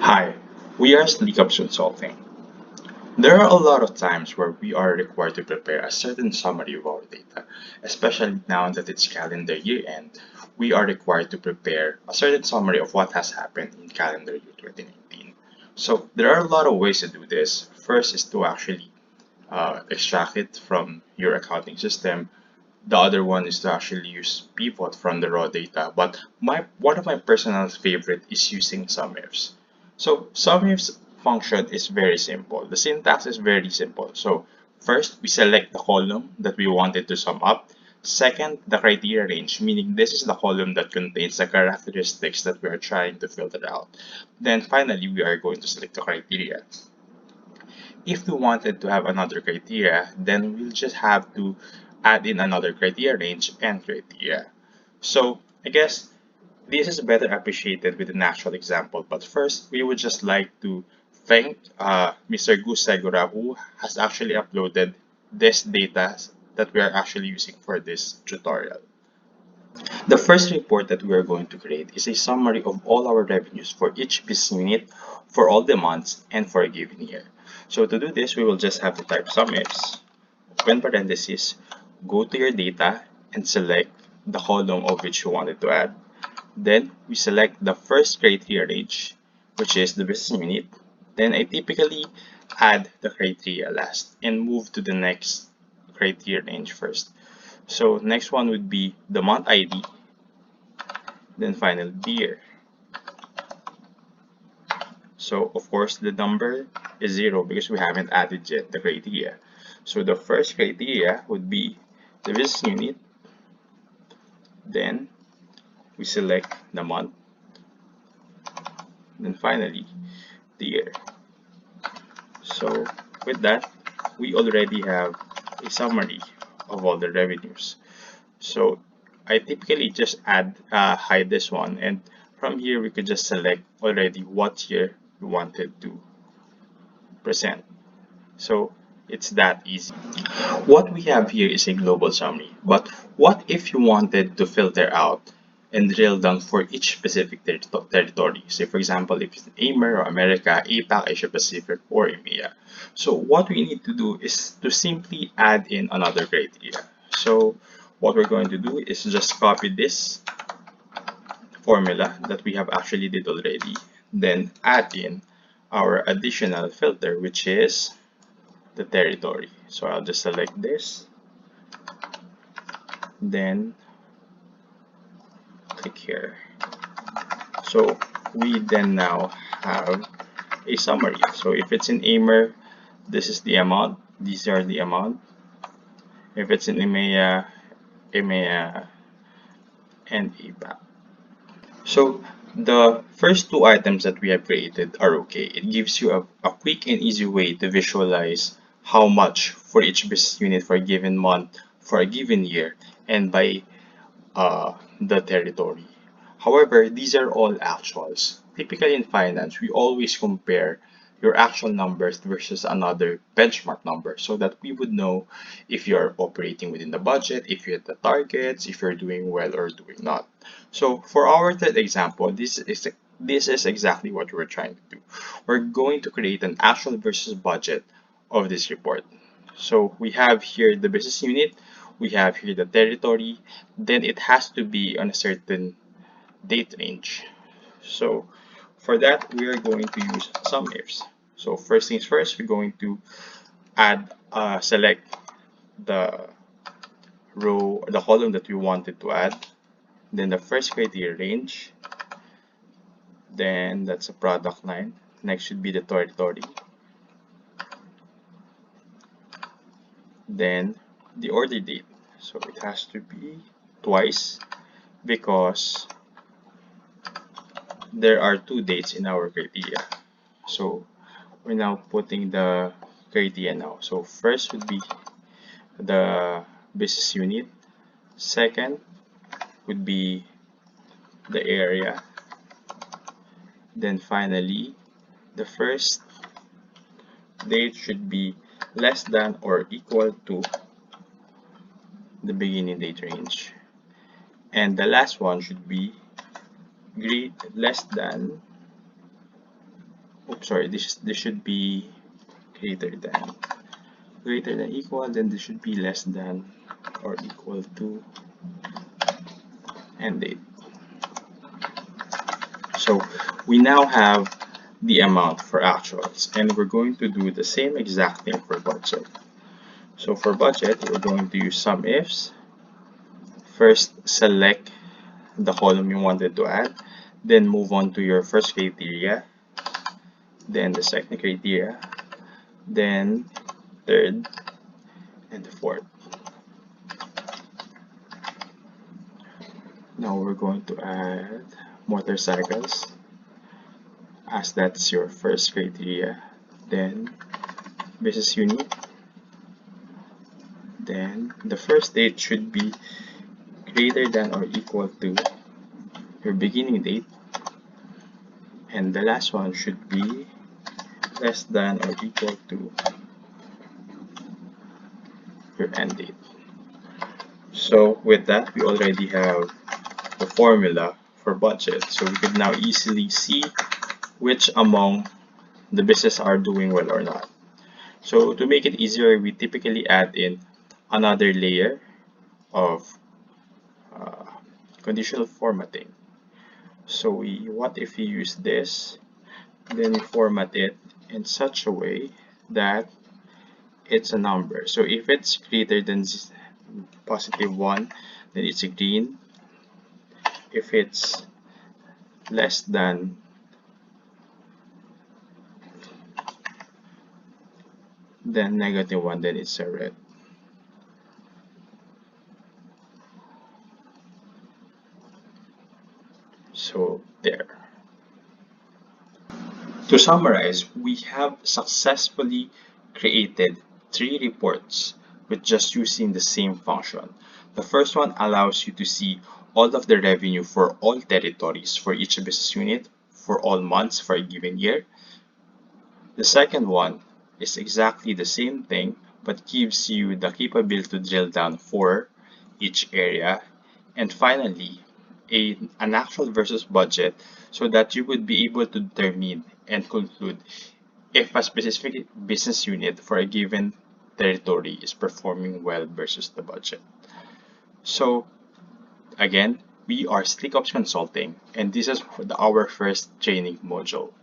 Hi, we are Sleekups Consulting. There are a lot of times where we are required to prepare a certain summary of our data, especially now that it's calendar year end. We are required to prepare a certain summary of what has happened in calendar year 2019. So there are a lot of ways to do this. First is to actually extract it from your accounting system. The other one is to actually use pivot from the raw data. But one of my personal favorite is using Sumifs. So Sumifs function is very simple. The syntax is very simple. So first we select the column that we wanted to sum up. Second, the criteria range, meaning this is the column that contains the characteristics that we are trying to filter out. Then finally, we are going to select the criteria. If we wanted to have another criteria, then we'll just have to add in another criteria range and criteria. So I guess this is better appreciated with an actual example, but first we would just like to thank Mr. Gus Segura who has actually uploaded this data that we are actually using for this tutorial. The first report that we are going to create is a summary of all our revenues for each business unit, for all the months, and for a given year. So to do this, we will just have to type sumifs, open parentheses, go to your data, and select the column of which you wanted to add. Then we select the first criteria range, which is the business unit. Then I typically add the criteria last and move to the next criteria range first. So next one would be the month ID, then finally the year. So of course the number is 0 because we haven't added yet the criteria. So the first criteria would be the business unit, then we select the month, then finally the year. So with that, we already have a summary of all the revenues. So I typically just hide this one, and from here we could just select already what year we wanted to present. So it's that easy. What we have here is a global summary, but what if you wanted to filter out and drill down for each specific territory? Say for example, if it's AMER or America, APAC, Asia Pacific, or EMEA. So what we need to do is to simply add in another criteria. So what we're going to do is just copy this formula that we have actually did already, then add in our additional filter, which is the territory. So I'll just select this, then click here. So we then now have a summary. So if it's in AMER, this is the amount, these are the amount. If it's in EMEA, EMEA, and APAC. So the first two items that we have created are okay. It gives you a quick and easy way to visualize how much for each business unit for a given month, for a given year, and by the territory. However, these are all actuals. Typically in finance, we always compare your actual numbers versus another benchmark number so that we would know if you're operating within the budget, if you're at the targets, if you're doing well or doing not. So for our third example, this is exactly what we're trying to do. We're going to create an actual versus budget of this report. So we have here the business unit, we have here the territory, then it has to be on a certain date range. So for that, we are going to use some ifs. So first things first, we're going to select the row, the column that we wanted to add, then the first criteria range, then that's a product line. Next should be the territory, then the order date. So it has to be twice because there are two dates in our criteria. So we're now putting the criteria now. So first would be the business unit. Second would be the area. Then finally, the first date should be less than or equal to the beginning date range. And the last one should be less than sorry, this should be greater than equal, then this should be less than or equal to end date. So we now have the amount for actuals, and we're going to do the same exact thing for budget. So for budget, we're going to use Sumifs. First, select the column you wanted to add, then move on to your first criteria, then the second criteria, then third, and the fourth. Now we're going to add motorcycles, as that's your first criteria, then business unit, then the first date should be greater than or equal to your beginning date, and the last one should be less than or equal to your end date. So with that, we already have the formula for budget, so we could now easily see which among the business are doing well or not. So to make it easier, we typically add in another layer of uh, conditional formatting. So what if we use this, then we format it in such a way that it's a number. So if it's greater than +1, then it's a green. If it's less than -1, then it's a red. So there. To summarize, we have successfully created 3 reports with just using the same function. The first one allows you to see all of the revenue for all territories for each business unit for all months for a given year. The second one is exactly the same thing but gives you the capability to drill down for each area. And finally, an actual versus budget so that you would be able to determine and conclude if a specific business unit for a given territory is performing well versus the budget. So again, we are SlickOps Consulting, and this is our first training module.